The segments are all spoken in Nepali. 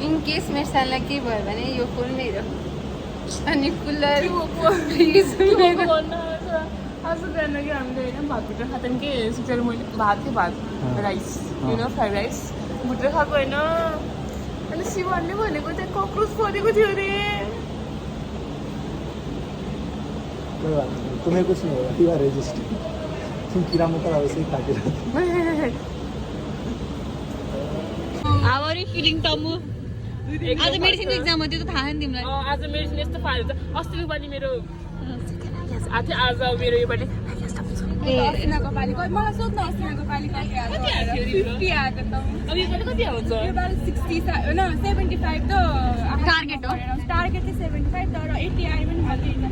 इन केस मेरो सानलाई केही भयो भने यो फोन मेरो अनि कुलर फ्रिज आज बिहान कि हामीले होइन भात भुटेर खाएको थियौँ कि सुतेर मैले भात राइस फ्राइड राइस भुटेर खाएको होइन अनि शिवहरूले भनेको त्यहाँ कक्रोच परेको थियो अरे तुम्हें कुछ नहीं होगा यू आर रेजिस्टर्ड तुम कीड़ा मकोड़ा वैसे ही खाते रहते How are you feeling, Tamu? आज मेडिसिन एक्जाम हो त्यो त थाहा नि तिमीलाई आज मेडिसिन यस्तो पारेको छ अस्तिको पालि मेरो आज मेरो यो पालि अस्तिनाको पालि मलाई सोध्न अस्तिनाको पालि कति आएको 50 आएको त अब यो पालि कति आउँछ यो पालि 60 होइन 75 त टार्गेट हो टार्गेट चाहिँ 75 तर 80 आयो पनि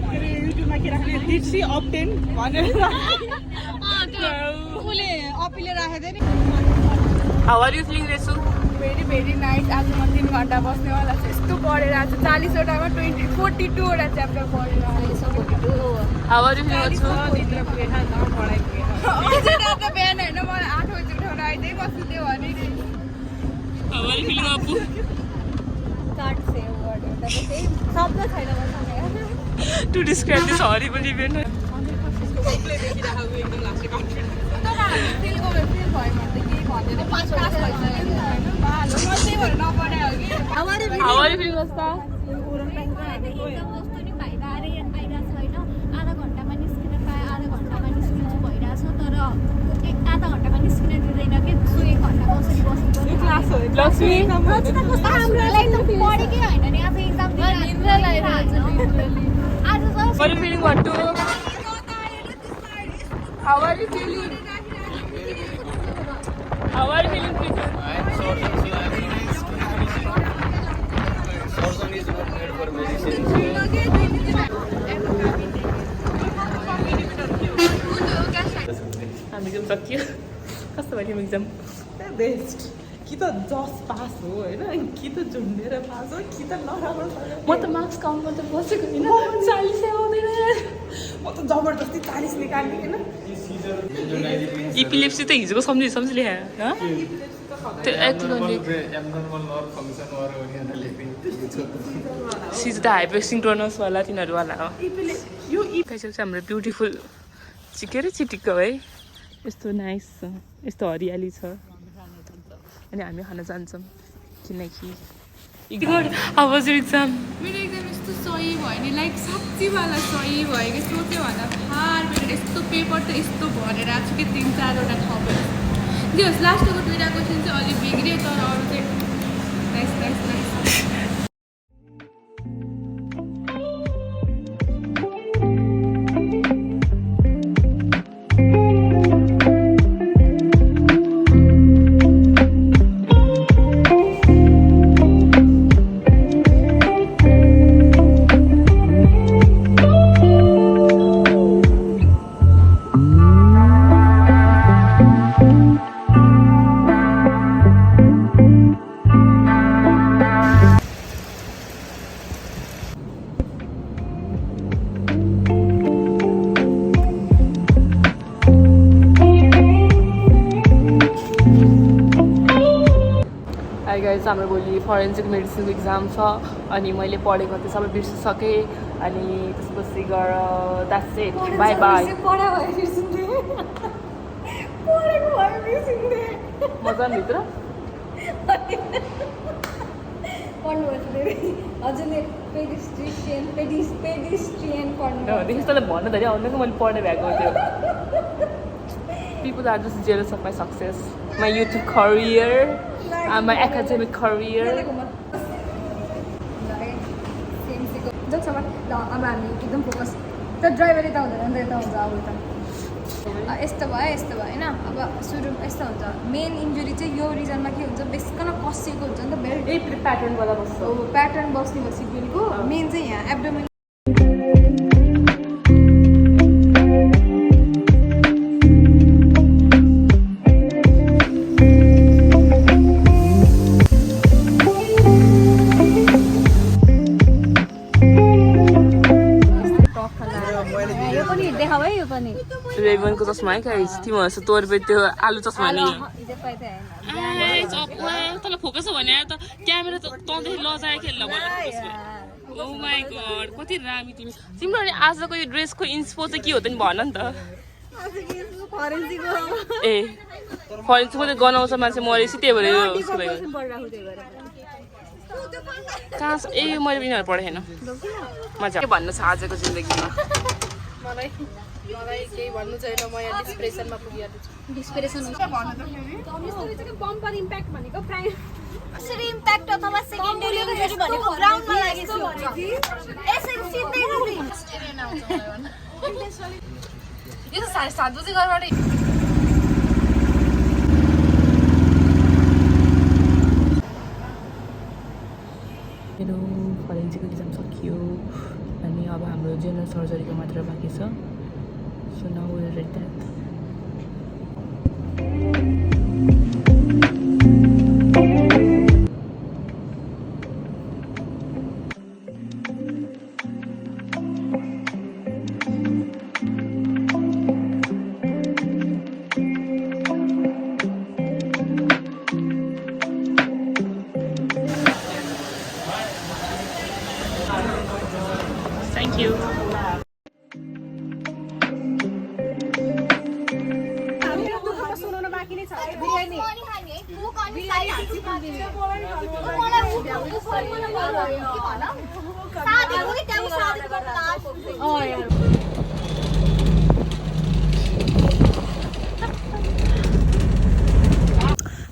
मैले युट्युबमा के राख्ने डिड सी अब्टेन भनेर उसले अपिले राखेको थियो नि हाउ आर यु फिलिङ रेसु भेरी भेरी नाइस आज म 3 घन्टा बस्नेवाला छु यस्तो पढेर आज 40 वटामा 42 वटा च्याप्टर पढेर हाउ आर यु फिलिङ रेसु अझै रात बिहान होइन मलाई 8 बजी उठाएर आइदिए बस्नु त्यो भने नि हाउ आर यु फिलिङ अपु कार्ड सेभ गर्यो त त्यही शब्द छैन मसँग to describe this horrible event How are you feeling, Rasta? आधा घन्टामा निस्किन पाए आधा घन्टामा निस्किनु भइरहेछ तर आधा घन्टामा निस्किन दिँदैन कि 1 घन्टा कसरी बस्नु क्लास हो लक्ष्मी पढेकै होइन नि आज एक्जाम आज What are you feeling, Wattu? How are you feeling? How are you feeling, Peter? I'm sore, so I'm Sorson is not made for medicine. हामी एक्जाम सकियो कस्तो भयो तिम्रो एक्जाम बेस्ट कि त जस पास हो होइन कि त झुन्डेर पास हो कि त नराम्रो म त मार्क्स काउन्ट गर्दा बसेको होइन 40 आउँदैन म त जबरजस्ती 40 निकाल्ने होइन इपिलेप्सी त हिजोको सम्झी लेखा त्यो एक्चुअली सिज द हाइपोसिन्क्रोनसवाला तिनीहरूवाला हो यो त्यसपछि हाम्रो ब्युटिफुल के अरे चिटिक्क है यस्तो नाइस छ यस्तो हरियाली छ अनि हामी खान जान्छौँ किनकि हाउ वाज योर एक्जाम मेरो एक्जाम यस्तो सही भयो नि लाइक साँच्चीवाला सही भयो कि सोच्यो भन्दा फार मेरो यस्तो पेपर त यस्तो भरेर आएको छु कि 3-4वटा ठाउँबाट जे होस् लास्टको 2टा क्वेसन चाहिँ अलिक बिग्रियो तर अरू चाहिँ नाइस नाइस नाइस गाइज हाम्रो भोलि फरेन्सिक मेडिसिनको एक्जाम छ अनि मैले पढेको त्यो सबै बिर्सिसकेँ अनि त्यसपछि गएर द्याट्स इट बाई बाई मजा भित्र हजुरले पेडिस्ट्रियन पढ्नु त्यस्तोले भन्नु धेरै आउँदैन मैले पढ्ने भएको थियो People are just jealous of my success, my YouTube career, and my academic career. जसमा अब हामी एकदम फोकस त ड्राइभर यता हुँदैन नि त यता हुन्छ अब यता यस्तो भयो होइन अब सुरु यस्तो हुन्छ मेन इन्जुरी चाहिँ यो रिजनमा के हुन्छ बेसिकन कसिएको हुन्छ नि त बेल्ट प्याटर्न गर्दा बस्छ प्याटर्न बस्ने भएपछि बेलको मेन चाहिँ यहाँ एब्डोमेन रेभनको चस्मा है गाइस तिमीहरू तोर त्यो आलु चस्मा नि फोकस हो भने त क्यामेरा त तँदेखि लजाए खेल्न ओ माई गड कति रामी तिम्रो अनि आजको यो ड्रेसको इन्सपो चाहिँ के हो त नि भन नि त ए फरेन्सिक मात्रै गनाउँछ मान्छे मरेपछि त्यही भएर कहाँ ए मैले यिनीहरू पढेन मजा के भन्नु छ आजको जिन्दगीमा मलाई केही भन्नु छैन म यहाँ डिस्प्रेसनमा पुगिहाल्छु डिस्पिरेसन हुन्छ बम्पर इम्प्याक्ट भनेको प्राइमेरी इम्प्याक्ट अथवा सेकेन्डरी इम्प्याक्ट भनेको ग्राउन्डमा लागेको हुन्छ यसरी सिधै यो त 7:30 बजे घरबाट मेरो फरेन्सिकको एक्जाम सकियो अनि अब हाम्रो जेनरल सर्जरीको मात्र बाँकी छ so now will write that Thank you.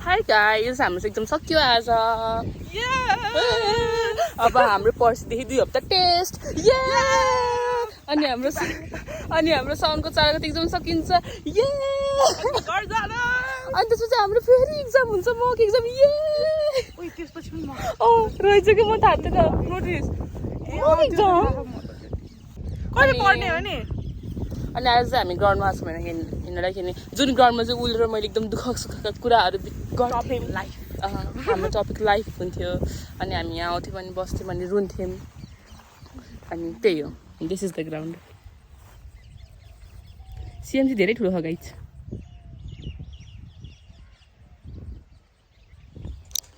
Hi guys, हाम्रो एकदम सक्यो आज अब हाम्रो पर्सिदेखि 2 हप्ता टेस्ट अनि हाम्रो साउन्डको 4 गते एक्जाम सकिन्छ अनि त्यसपछि हाम्रो फेरि एक्जाम हुन्छ मक एक्जाम रहेछ कि म थाहा थिएन नोटिस कहिले पढ्ने हो नि अनि आज चाहिँ हामी ग्राउन्डमा छौँ भने हिँड्दाखेरि जुन ग्राउन्डमा चाहिँ उलेर मैले एकदम दुःख सुखका कुराहरू हाम्रो टपिक लाइफ हुन्थ्यो अनि हामी यहाँ आउँथ्यौँ भने बस्थ्यौँ भने रुन्थ्यौँ अनि त्यही हो this is the ground CMC धेरै ठुलो छ गाइज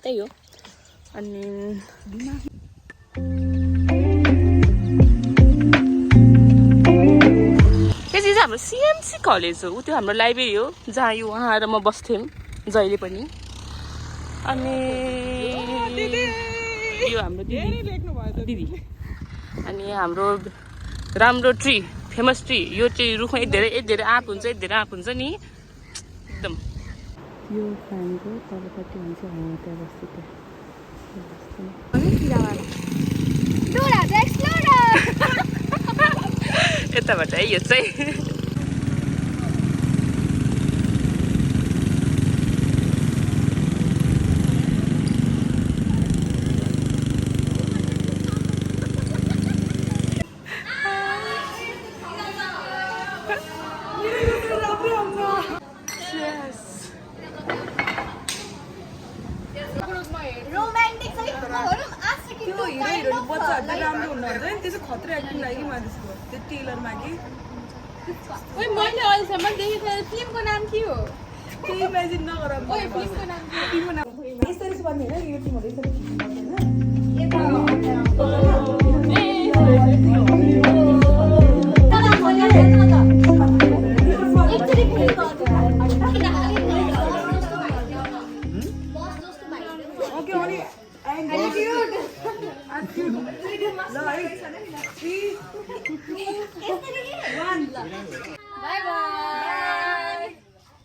त्यही हो अनि हाम्रो सिएमसी कलेज हो त्यो हाम्रो लाइब्रेरी हो जहाँ यो उहाँ आएर म बस्थ्यौँ जहिले पनि अनि यो हाम्रो दिदी अनि हाम्रो राम्रो ट्री फेमस ट्री यो चाहिँ रुखमा धेरै आँप हुन्छ नि एकदम यो फ्यानको तलपट्टि हुन्छ त्यहाँ बस्छु यताबाट है यो चाहिँ मैले अहिलेसम्म देखेको फिल्मको नाम के हो इमेजिन नगर फिल्मको नाम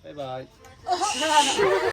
Bye bye.